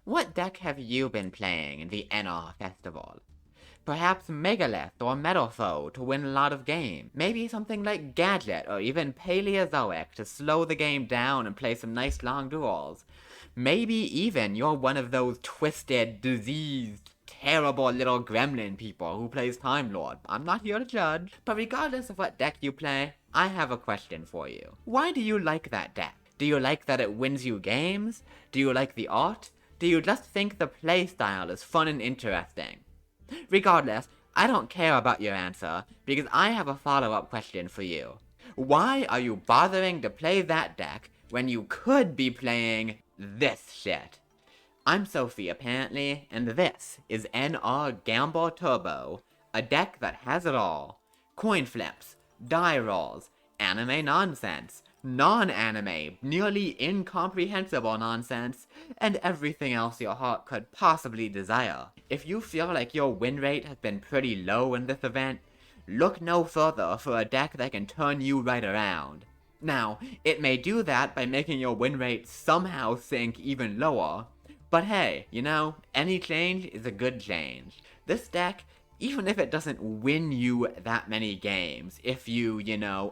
What deck have you been playing in the NR Festival? Perhaps Megalith or Metalfoe to win a lot of games. Maybe something like Gadget or even Paleozoic to slow the game down and play some nice long duels. Maybe even you're one of those twisted, diseased, terrible little gremlin people who plays Time Lord. I'm not here to judge. But regardless of what deck you play, I have a question for you. Why do you like that deck? Do you like that it wins you games? Do you like the art? Do you just think the playstyle is fun and interesting? Regardless, I don't care about your answer, because I have a follow-up question for you. Why are you bothering to play that deck when you could be playing this shit? I'm Sophie, apparently, and this is NR Gamble Turbo, a deck that has it all. Coin flips, die rolls, anime nonsense, non-anime, nearly incomprehensible nonsense, and everything else your heart could possibly desire. If you feel like your win rate has been pretty low in this event, look no further for a deck that can turn you right around. Now, it may do that by making your win rate somehow sink even lower, but hey, you know, any change is a good change. This deck, even if it doesn't win you that many games, if you,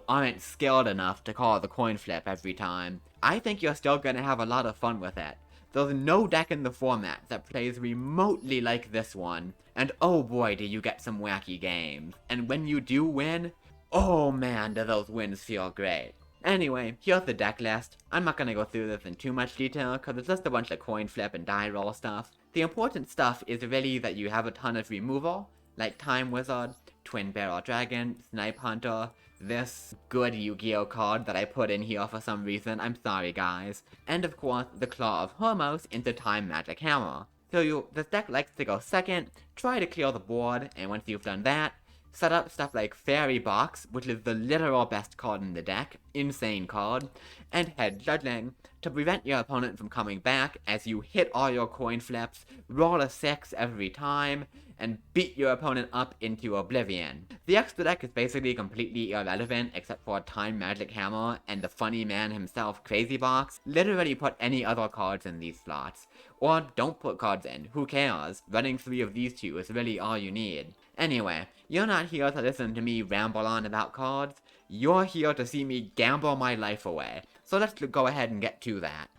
aren't skilled enough to call the coin flip every time, I think you're still gonna have a lot of fun with it. There's no deck in the format that plays remotely like this one, and oh boy do you get some wacky games. And when you do win, oh man do those wins feel great. Anyway, here's the deck list. I'm not gonna go through this in too much detail, cause it's just a bunch of coin flip and die roll stuff. The important stuff is really that you have a ton of removal, like Time Wizard, Twin Barrel Dragon, Snipe Hunter, this good Yu-Gi-Oh card that I put in here for some reason, I'm sorry guys, and of course the Claw of Hermos into Time Magic Hammer. So this deck likes to go second, try to clear the board, and once you've done that, set up stuff like Fairy Box, which is the literal best card in the deck, insane card, and Head Judging, to prevent your opponent from coming back as you hit all your coin flips, roll a 6 every time, and beat your opponent up into oblivion. The extra deck is basically completely irrelevant except for Time Magic Hammer and the funny man himself Crazy Box. Literally put any other cards in these slots. Or don't put cards in, who cares? Running 3 of these 2 is really all you need. Anyway, you're not here to listen to me ramble on about cards, you're here to see me gamble my life away. So let's go ahead and get to that.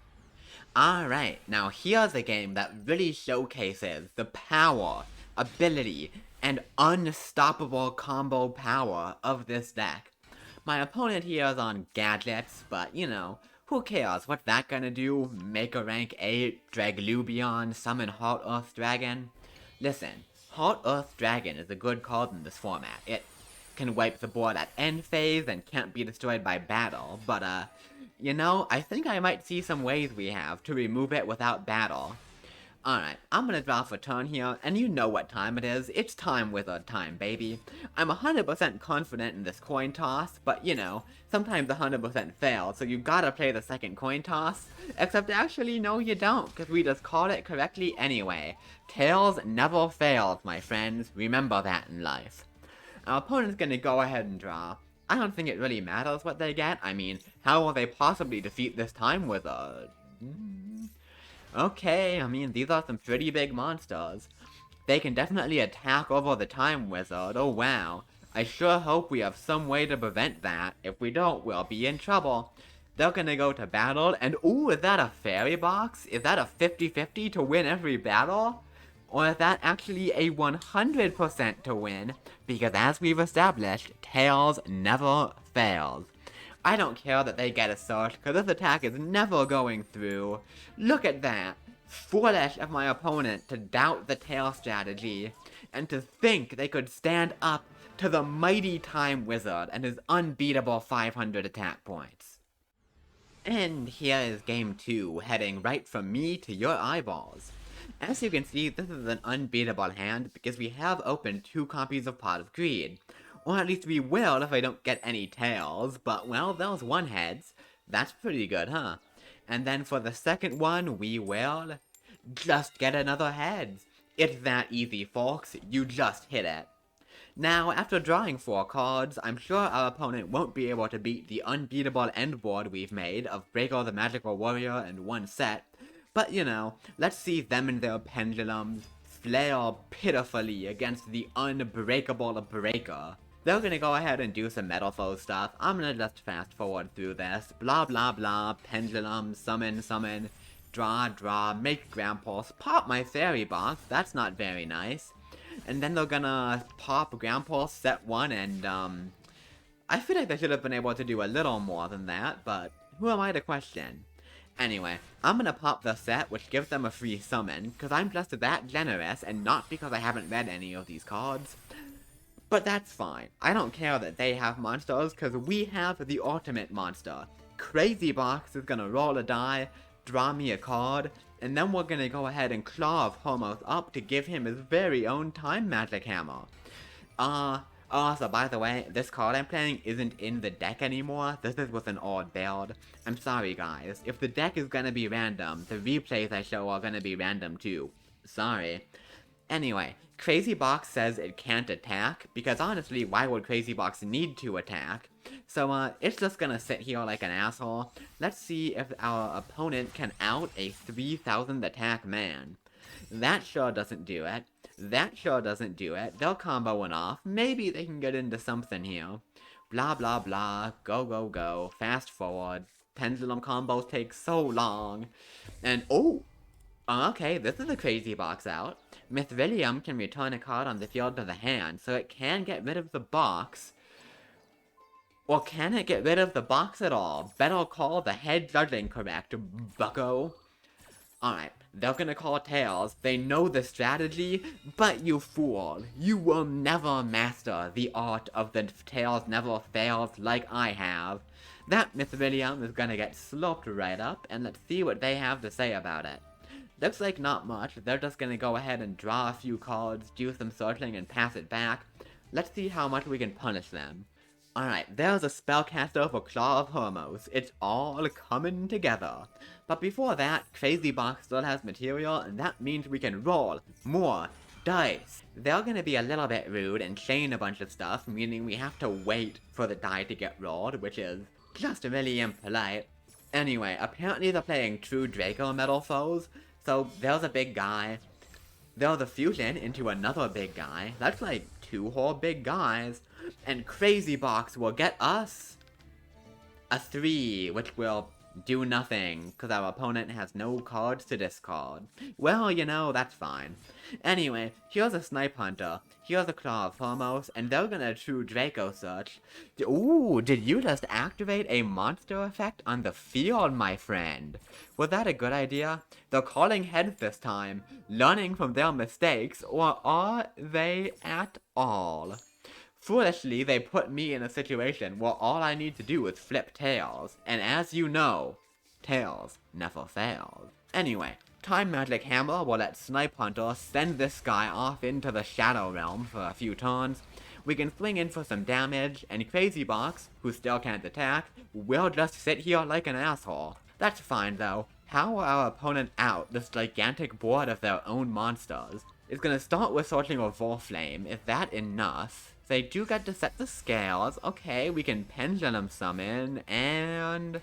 Alright, now here's a game that really showcases the power, ability, and unstoppable combo power of this deck. My opponent here is on gadgets, but who cares? What's that gonna do? Make a rank 8, drag Lubion, summon Heart Earth Dragon? Listen, Heart Earth Dragon is a good card in this format. It can wipe the board at end phase and can't be destroyed by battle, but I think I might see some ways we have to remove it without battle. Alright, I'm gonna draw for turn here, and you know what time it is. It's Time Wizard time, baby. I'm 100% confident in this coin toss, but sometimes 100% fails, so you gotta play the second coin toss. Except actually, no you don't, because we just called it correctly anyway. Tails never fails, my friends. Remember that in life. Our opponent's gonna go ahead and draw. I don't think it really matters what they get. I mean, how will they possibly defeat this Time Wizard? Okay, I mean, these are some pretty big monsters. They can definitely attack over the Time Wizard, oh wow. I sure hope we have some way to prevent that. If we don't, we'll be in trouble. They're gonna go to battle, and ooh, is that a Fairy Box? Is that a 50-50 to win every battle? Or is that actually a 100% to win? Because as we've established, Tails never fails. I don't care that they get a search, cause this attack is never going through. Look at that! Foolish of my opponent to doubt the tail strategy, and to think they could stand up to the mighty Time Wizard and his unbeatable 500 attack points. And here is game 2, heading right from me to your eyeballs. As you can see, this is an unbeatable hand because we have opened 2 copies of Pot of Greed. Or at least we will if I don't get any tails, but well, there's 1 heads. That's pretty good, huh? And then for the second one, we will just get another heads. It's that easy, folks. You just hit it. Now, after drawing 4 cards, I'm sure our opponent won't be able to beat the unbeatable end board we've made of Breaker the Magical Warrior and 1 set, But you know, let's see them and their pendulums flail pitifully against the unbreakable breaker. They're gonna go ahead and do some Metal Foe stuff. I'm gonna just fast forward through this. Blah blah blah, pendulum, summon, summon, draw, make Grampulse, pop my fairy box, that's not very nice. And then they're gonna pop Grampulse set 1 and I feel like they should have been able to do a little more than that, but who am I to question? Anyway, I'm gonna pop the set, which gives them a free summon, because I'm just that generous, and not because I haven't read any of these cards. But that's fine. I don't care that they have monsters, because we have the ultimate monster. Crazy Box is gonna roll a die, draw me a card, and then we're gonna go ahead and claw Homos up to give him his very own Time Magic Hammer. Also, by the way, this card I'm playing isn't in the deck anymore. This is with an old build. I'm sorry, guys. If the deck is gonna be random, the replays I show are gonna be random too. Sorry. Anyway, Crazy Box says it can't attack, because honestly, why would Crazy Box need to attack? So, it's just gonna sit here like an asshole. Let's see if our opponent can out a 3000 attack man. That sure doesn't do it. That sure doesn't do it. They'll combo one off. Maybe they can get into something here. Blah blah blah. Go go go. Fast forward. Pendulum combos take so long. And oh! Okay, this is a Crazy Box out. Mithrilium can return a card on the field to the hand, so it can get rid of the box. Or can it get rid of the box at all? Better call the head judging correct, bucko. Alright, they're gonna call Tails. They know the strategy, but you fool. You will never master the art of the Tails never fails like I have. That Mithrilium is gonna get slurped right up, and let's see what they have to say about it. Looks like not much. They're just gonna go ahead and draw a few cards, do some searching, and pass it back. Let's see how much we can punish them. Alright, there's a spellcaster for Claw of Hermos. It's all coming together. But before that, Crazy Box still has material, and that means we can roll more dice. They're gonna be a little bit rude and chain a bunch of stuff, meaning we have to wait for the die to get rolled, which is just really impolite. Anyway, apparently they're playing true Draco Metal Foes, so there's a big guy. There's a fusion into another big guy. That's like 2 whole big guys. And Crazy Box will get us a 3, which will do nothing, because our opponent has no cards to discard. Well, you know, that's fine. Anyway, here's a Snipe Hunter, here's a Claw of Hermos, and they're gonna true Draco search. Ooh, did you just activate a monster effect on the field, my friend? Was that a good idea? They're calling heads this time, learning from their mistakes, or are they at all? Foolishly, they put me in a situation where all I need to do is flip Tails, and as you know, Tails never fails. Anyway, Time Magic Hammer will let Snipe Hunter send this guy off into the Shadow Realm for a few turns. We can swing in for some damage, and Crazy Box, who still can't attack, will just sit here like an asshole. That's fine though. How will our opponent out this gigantic board of their own monsters? It's gonna start with searching a Volflame. Is that enough? They do get to set the scales. Okay, we can Pendulum Summon, and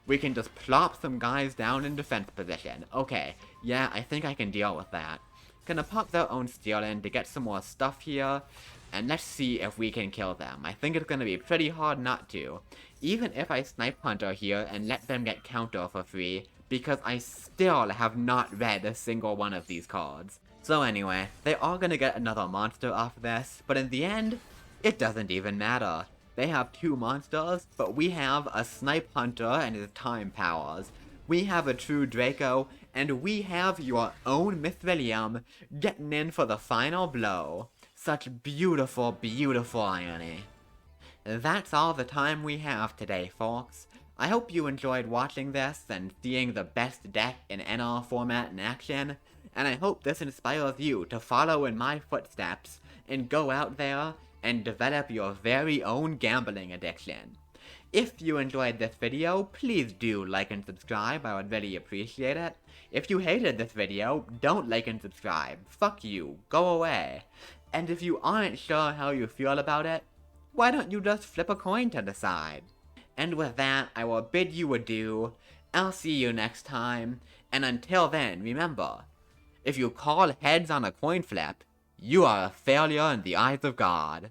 we can just plop some guys down in defense position. Okay, yeah, I think I can deal with that. Gonna pop their own Steel in to get some more stuff here, and let's see if we can kill them. I think it's gonna be pretty hard not to. Even if I Snipe Hunter here and let them get counter for free, because I still have not read a single one of these cards. So anyway, they are gonna get another monster off this, but in the end, it doesn't even matter. They have 2 monsters, but we have a Snipe Hunter and his time powers. We have a true Draco, and we have your own Mithrilium getting in for the final blow. Such beautiful, beautiful irony. That's all the time we have today, folks. I hope you enjoyed watching this and seeing the best deck in NR format in action, and I hope this inspires you to follow in my footsteps and go out there and develop your very own gambling addiction. If you enjoyed this video, please do like and subscribe, I would really appreciate it. If you hated this video, don't like and subscribe. Fuck you, go away. And if you aren't sure how you feel about it, why don't you just flip a coin to decide? And with that, I will bid you adieu. I'll see you next time, And until then, remember, if you call heads on a coin flip, you are a failure in the eyes of God.